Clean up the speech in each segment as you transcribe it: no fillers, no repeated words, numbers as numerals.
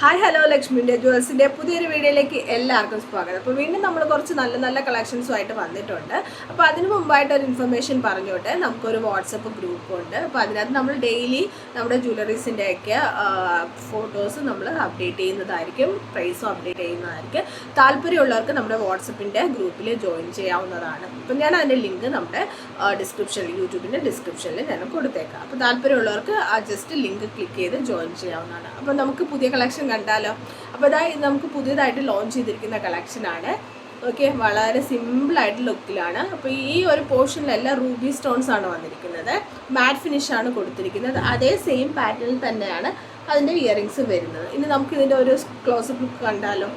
Hi hello Lakshmi India ജുവൽസിൻ്റെ പുതിയൊരു വീഡിയോയിലേക്ക് എല്ലാവർക്കും സ്വാഗതം. അപ്പോൾ വീണ്ടും നമ്മൾ കുറച്ച് നല്ല നല്ല കളക്ഷൻസുമായിട്ട് വന്നിട്ടുണ്ട്. അപ്പോൾ അതിന് മുമ്പായിട്ട് ഒരു ഇൻഫർമേഷൻ പറഞ്ഞോട്ടെ, നമുക്കൊരു വാട്സപ്പ് ഗ്രൂപ്പുണ്ട്. അപ്പോൾ അതിനകത്ത് നമ്മൾ ഡെയിലി നമ്മുടെ ജ്വല്ലറീസിൻ്റെയൊക്കെ ഫോട്ടോസ് നമ്മൾ അപ്ഡേറ്റ് ചെയ്യുന്നതായിരിക്കും, പ്രൈസും അപ്ഡേറ്റ് ചെയ്യുന്നതായിരിക്കും. താല്പര്യമുള്ളവർക്ക് നമ്മുടെ വാട്സപ്പിൻ്റെ ഗ്രൂപ്പിൽ ജോയിൻ ചെയ്യാവുന്നതാണ്. അപ്പോൾ ഞാൻ അതിൻ്റെ ലിങ്ക് നമ്മുടെ ഡിസ്ക്രിപ്ഷനിൽ, യൂട്യൂബിൻ്റെ ഡിസ്ക്രിപ്ഷനിൽ ഞാൻ കൊടുത്തേക്കാം. അപ്പോൾ താല്പര്യമുള്ളവർക്ക് ആ ജസ്റ്റ് ലിങ്ക് ക്ലിക്ക് ചെയ്ത് ജോയിൻ ചെയ്യാവുന്നതാണ്. അപ്പോൾ നമുക്ക് പുതിയ കളക്ഷൻ കണ്ടാലോ. അപ്പോൾ ഇത് നമുക്ക് പുതിയതായിട്ട് ലോഞ്ച് ചെയ്തിരിക്കുന്ന കളക്ഷനാണ്. ഓക്കെ, വളരെ സിമ്പിളായിട്ട് ലുക്കിലാണ്. അപ്പോൾ ഈ ഒരു പോർഷനിലെല്ലാം റൂബി സ്റ്റോൺസ് ആണ് വന്നിരിക്കുന്നത്. മാറ്റ് ഫിനിഷാണ് കൊടുത്തിരിക്കുന്നത്. അതേ സെയിം പാറ്റേണിൽ തന്നെയാണ് അതിൻ്റെ ഇയറിങ്സ് വരുന്നത്. ഇനി നമുക്ക് ഇതിൻ്റെ ഒരു ക്ലോസപ്പ് ലുക്ക് കണ്ടാലോ.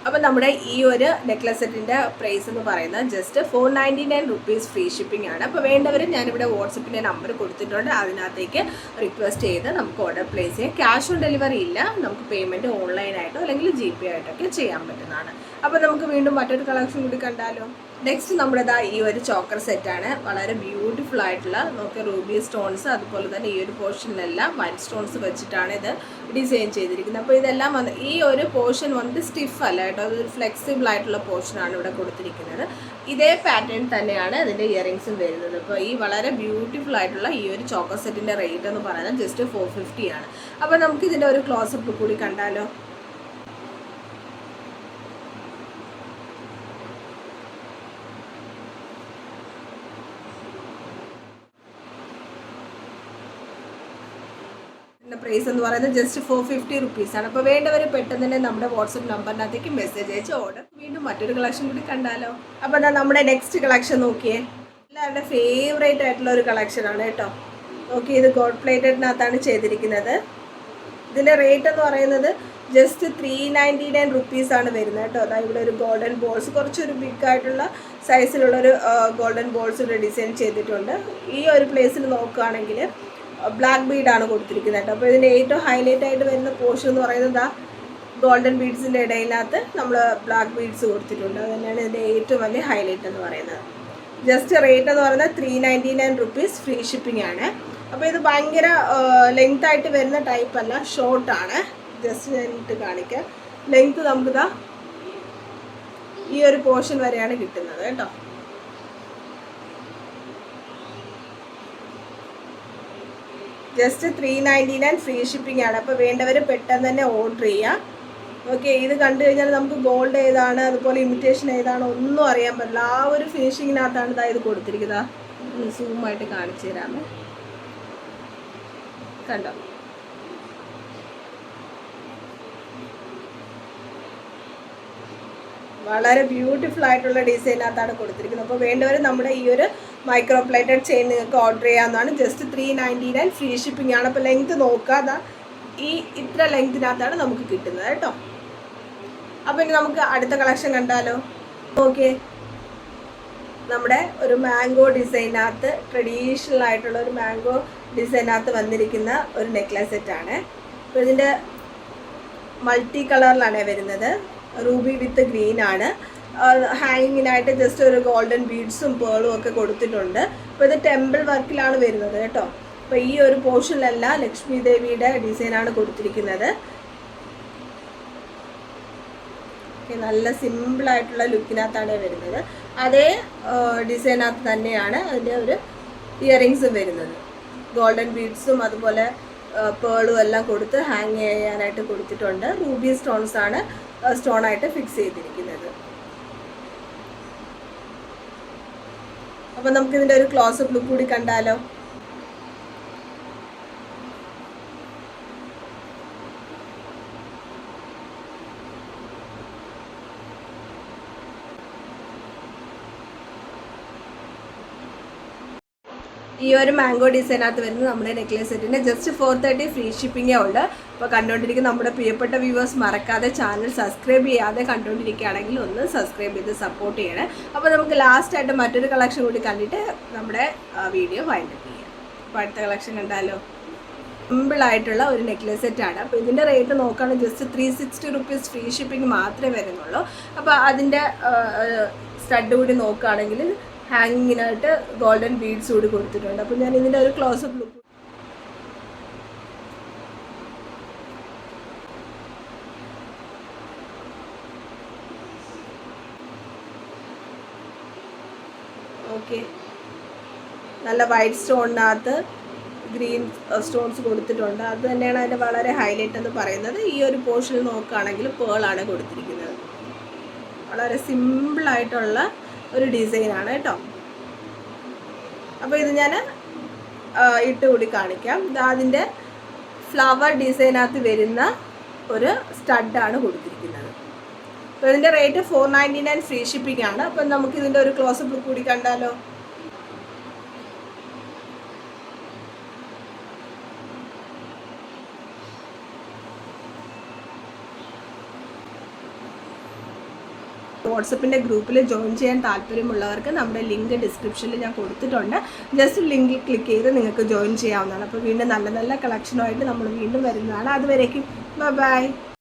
അപ്പോൾ നമ്മുടെ ഈ ഒരു നെക്ലസ് സെറ്റിൻ്റെ പ്രൈസ് എന്ന് പറയുന്നത് ജസ്റ്റ് 499 റുപ്പീസ് ഫ്രീ ഷിപ്പിംഗ് ആണ്. അപ്പോൾ വേണ്ടവർ ഞാനിവിടെ വാട്സപ്പിൻ്റെ നമ്പർ കൊടുത്തിട്ടുണ്ട്, അതിനകത്തേക്ക് റിക്വസ്റ്റ് ചെയ്ത് നമുക്ക് ഓർഡർ പ്ലേസ് ചെയ്യാം. ക്യാഷ് ഓൺ ഡെലിവറി ഇല്ല, നമുക്ക് പേയ്മെൻറ്റ് ഓൺലൈനായിട്ടോ അല്ലെങ്കിൽ GP ആയിട്ടൊക്കെ ചെയ്യാൻ പറ്റുന്നതാണ്. അപ്പോൾ നമുക്ക് വീണ്ടും മറ്റൊരു കളക്ഷൻ കൂടി കണ്ടാലോ. നെക്സ്റ്റ് നമ്മുടേതാ ഈ ഒരു ചോക്കർ സെറ്റാണ്. വളരെ ബ്യൂട്ടിഫുൾ ആയിട്ടുള്ള നമുക്ക് റൂബി സ്റ്റോൺസ്, അതുപോലെ തന്നെ ഈ ഒരു പോർഷനിലെല്ലാം വൈറ്റ് സ്റ്റോൺസ് വെച്ചിട്ടാണ് ഇത് ഡിസൈൻ ചെയ്തിരിക്കുന്നത്. അപ്പോൾ ഇതെല്ലാം ഈ ഒരു പോർഷൻ വന്നിട്ട് സ്റ്റിഫ് അല്ല കേട്ടോ, അതൊരു ഫ്ലെക്സിബിൾ ആയിട്ടുള്ള പോർഷനാണ് ഇവിടെ കൊടുത്തിരിക്കുന്നത്. ഇതേ പാറ്റേൺ തന്നെയാണ് ഇതിൻ്റെ ഇയറിങ്സും വരുന്നത്. അപ്പോൾ ഈ വളരെ ബ്യൂട്ടിഫുൾ ആയിട്ടുള്ള ഈ ഒരു ചോക്കർ സെറ്റിൻ്റെ റേറ്റ് എന്ന് പറയുന്നത് ജസ്റ്റ് 450 ആണ്. അപ്പോൾ നമുക്ക് ഇതിൻ്റെ ഒരു ക്ലോസപ്പ് കൂടി കണ്ടാലോ. പ്രൈസ് എന്ന് പറയുന്നത് ജസ്റ്റ് 450 റുപ്പീസാണ്. അപ്പോൾ വേണ്ടവർ പെട്ടെന്ന് തന്നെ നമ്മുടെ വാട്സപ്പ് നമ്പറിനകത്തേക്ക് മെസ്സേജ് അയച്ച് ഓർഡർ. വീണ്ടും മറ്റൊരു കളക്ഷൻ കൂടി കണ്ടാലോ. അപ്പോൾ അതാ നമ്മുടെ നെക്സ്റ്റ് കളക്ഷൻ നോക്കിയേ, എല്ലാവരുടെ ഫേവറേറ്റ് ആയിട്ടുള്ള ഒരു കളക്ഷനാണ് കേട്ടോ. നോക്കി, ഇത് ഗോൾഡ് പ്ലേറ്റഡിനകത്താണ് ചെയ്തിരിക്കുന്നത്. ഇതിൻ്റെ റേറ്റ് എന്ന് പറയുന്നത് ജസ്റ്റ് 399 റുപ്പീസാണ് വരുന്നത് കേട്ടോ. അതായത് ഇവിടെ ഒരു ഗോൾഡൻ ബോൾസ്, കുറച്ചൊരു ബിഗ് ആയിട്ടുള്ള സൈസിലുള്ളൊരു ഗോൾഡൻ ബോൾസ് ഇവിടെ ഡിസൈൻ ചെയ്തിട്ടുണ്ട്. ഈ ഒരു പ്ലേസിൽ നോക്കുകയാണെങ്കിൽ ബ്ലാക്ക് ബീഡാണ് കൊടുത്തിരിക്കുന്നത് കേട്ടോ. അപ്പോൾ ഇതിൻ്റെ ഏറ്റവും ഹൈലൈറ്റ് ആയിട്ട് വരുന്ന പോർഷൻ എന്ന് പറയുന്നത് ഗോൾഡൻ ബീഡ്സിൻ്റെ ഇടയിനകത്ത് നമ്മൾ ബ്ലാക്ക് ബീഡ്സ് കൊടുത്തിട്ടുണ്ട്. അത് തന്നെയാണ് ഇതിൻ്റെ ഏറ്റവും വലിയ ഹൈലൈറ്റ് എന്ന് പറയുന്നത്. ജസ്റ്റ് റേറ്റ് എന്ന് പറയുന്നത് 399 റുപ്പീസ് ഫ്രീ ഷിപ്പിംഗ് ആണ്. അപ്പോൾ ഇത് ഭയങ്കര ലെങ്ത് ആയിട്ട് വരുന്ന ടൈപ്പ് അല്ല, ഷോർട്ടാണ്. ജസ്റ്റ് ഞാനിട്ട് കാണിക്കാം. ലെങ്ത് നമുക്കിതാ ഈ ഒരു പോർഷൻ വരെയാണ് കിട്ടുന്നത് കേട്ടോ. ജസ്റ്റ് 399 ഫ്രീ ഷിപ്പിംഗ് ആണ്. അപ്പോൾ വേണ്ടവർ പെട്ടെന്ന് തന്നെ ഓർഡർ ചെയ്യാം. ഓക്കെ, ഇത് കണ്ടു കഴിഞ്ഞാൽ നമുക്ക് ഗോൾഡ് ഏതാണ്, അതുപോലെ ഇമിറ്റേഷൻ ഏതാണ് ഒന്നും അറിയാൻ പറ്റില്ല. ആ ഒരു ഫിനിഷിങ്ങിനകത്താണ് ഇതാ ഇത് കൊടുത്തിരിക്കുന്നത്. സൂമായിട്ട് കാണിച്ചു തരാമേ, കണ്ടോ. വളരെ ബ്യൂട്ടിഫുൾ ആയിട്ടുള്ള ഡിസൈനകത്താണ് കൊടുത്തിരിക്കുന്നത്. അപ്പോൾ വേണ്ടവർ നമ്മുടെ ഈ ഒരു മൈക്രോ പ്ലേറ്റഡ് ചെയിൻ നിങ്ങൾക്ക് ഓർഡർ ചെയ്യാവുന്നതാണ്. ജസ്റ്റ് 399 ഫ്രീ ഷിപ്പിംഗ് ആണ്. അപ്പോൾ ലെങ്ത് നോക്കാതെ ഈ ഇത്ര ലെങ്തിനകത്താണ് നമുക്ക് കിട്ടുന്നത് കേട്ടോ. അപ്പോൾ ഇനി നമുക്ക് അടുത്ത കളക്ഷൻ കണ്ടാലോ. ഓക്കെ, നമ്മുടെ ഒരു മാംഗോ ഡിസൈനകത്ത്, ട്രഡീഷണൽ ആയിട്ടുള്ള ഒരു മാംഗോ ഡിസൈനകത്ത് വന്നിരിക്കുന്ന ഒരു നെക്ലസ് സെറ്റാണ്. അപ്പോൾ ഇതിൻ്റെ മൾട്ടി കളറിലാണ് വരുന്നത്. റൂബി വിത്ത് ഗ്രീൻ ആണ്. ഹാങ്ങിങ്ങിനായിട്ട് ജസ്റ്റ് ഒരു ഗോൾഡൻ ബീഡ്സും പേളും ഒക്കെ കൊടുത്തിട്ടുണ്ട്. അപ്പോൾ ഇത് ടെമ്പിൾ വർക്കിലാണ് വരുന്നത് കേട്ടോ. അപ്പോൾ ഈ ഒരു പോർഷനിലെല്ലാം ലക്ഷ്മി ദേവിയുടെ ഡിസൈനാണ് കൊടുത്തിരിക്കുന്നത്. നല്ല സിമ്പിളായിട്ടുള്ള ലുക്കിനകത്താണ് വരുന്നത്. അതേ ഡിസൈനകത്ത് തന്നെയാണ് അതിൻ്റെ ഒരു ഇയറിങ്സും വരുന്നത്. ഗോൾഡൻ ബീഡ്സും അതുപോലെ പേളും എല്ലാം കൊടുത്ത് ഹാങ് ചെയ്യാനായിട്ട് കൊടുത്തിട്ടുണ്ട്. റൂബി സ്റ്റോൺസാണ് സ്റ്റോണായിട്ട് ഫിക്സ് ചെയ്തിരിക്കുന്നത്. അപ്പോൾ നമുക്കിതിൻ്റെ ഒരു ക്ലോസപ്പ് ലുക്ക് കൂടി കണ്ടാലോ. ഈ ഒരു മാംഗോ ഡിസൈനകത്ത് വരുന്നത് നമ്മുടെ നെക്ലേസ് സെറ്റിൻ്റെ ജസ്റ്റ് 430 ഫ്രീ ഷിപ്പിങ്ങേ ഉള്ളൂ. അപ്പോൾ കണ്ടുകൊണ്ടിരിക്കുന്ന നമ്മുടെ പ്രിയപ്പെട്ട വ്യൂവേഴ്സ് മറക്കാതെ ചാനൽ സബ്സ്ക്രൈബ് ചെയ്യാതെ കണ്ടുകൊണ്ടിരിക്കുകയാണെങ്കിൽ ഒന്ന് സബ്സ്ക്രൈബ് ചെയ്ത് സപ്പോർട്ട് ചെയ്യണേ. അപ്പോൾ നമുക്ക് ലാസ്റ്റായിട്ട് മറ്റൊരു കളക്ഷൻ കൂടി കണ്ടിട്ട് നമ്മുടെ വീഡിയോ വൈൻഡപ്പ് ചെയ്യാം. അപ്പോൾ അടുത്ത കളക്ഷൻ കണ്ടാലോ. സിമ്പിളായിട്ടുള്ള ഒരു നെക്ലേസ് സെറ്റാണ്. അപ്പോൾ ഇതിൻ്റെ റേറ്റ് നോക്കുകയാണെങ്കിൽ ജസ്റ്റ് 360 റുപ്പീസ് ഫ്രീ ഷിപ്പിംഗ് മാത്രമേ വരുന്നുള്ളൂ. അപ്പോൾ അതിൻ്റെ സ്റ്റഡ് കൂടി നോക്കുകയാണെങ്കിൽ ഹാങ്ങിങ്ങിനായിട്ട് ഗോൾഡൻ ബീഡ്സ് കൂടി കൊടുത്തിട്ടുണ്ട്. അപ്പോൾ ഞാൻ ഇതിൻ്റെ ഒരു ക്ലോസപ്പ് ലുക്ക് ഓക്കെ. നല്ല വൈറ്റ് സ്റ്റോണിനകത്ത് ഗ്രീൻ സ്റ്റോൺസ് കൊടുത്തിട്ടുണ്ട്. അത് തന്നെയാണ് അതിൻ്റെ വളരെ ഹൈലൈറ്റ് എന്ന് പറയുന്നത്. ഈ ഒരു പോർഷനിൽ നോക്കുകയാണെങ്കിൽ പേളാണ് കൊടുത്തിരിക്കുന്നത്. വളരെ സിമ്പിളായിട്ടുള്ള ഒരു ഡിസൈനാണ് കേട്ടോ. അപ്പോൾ ഇത് ഞാൻ ഇട്ട് കൂടി കാണിക്കാം. അതിൻ്റെ ഫ്ലവർ ഡിസൈനകത്ത് വരുന്ന ഒരു സ്റ്റഡാണ് കൊടുത്തിരിക്കുന്നത്. അപ്പോൾ ഇതിൻ്റെ റേറ്റ് 499 ഫ്രീ ഷിപ്പിംഗ് ആണ്. അപ്പം നമുക്ക് ഇതിൻ്റെ ഒരു ക്ലോസപ്പ് ലുക്ക് കൂടി കണ്ടാലോ. വാട്സപ്പിൻ്റെ ഗ്രൂപ്പിൽ ജോയിൻ ചെയ്യാൻ താല്പര്യമുള്ളവർക്ക് നമ്മുടെ ലിങ്ക് ഡിസ്ക്രിപ്ഷനിൽ ഞാൻ കൊടുത്തിട്ടുണ്ട്. ജസ്റ്റ് ലിങ്കിൽ ക്ലിക്ക് ചെയ്ത് നിങ്ങൾക്ക് ജോയിൻ ചെയ്യാവുന്നതാണ്. അപ്പോൾ വീണ്ടും നല്ല നല്ല കളക്ഷനുമായിട്ട് നമ്മൾ വീണ്ടും വരുന്നതാണ്. അതുവരേക്കും ബൈ.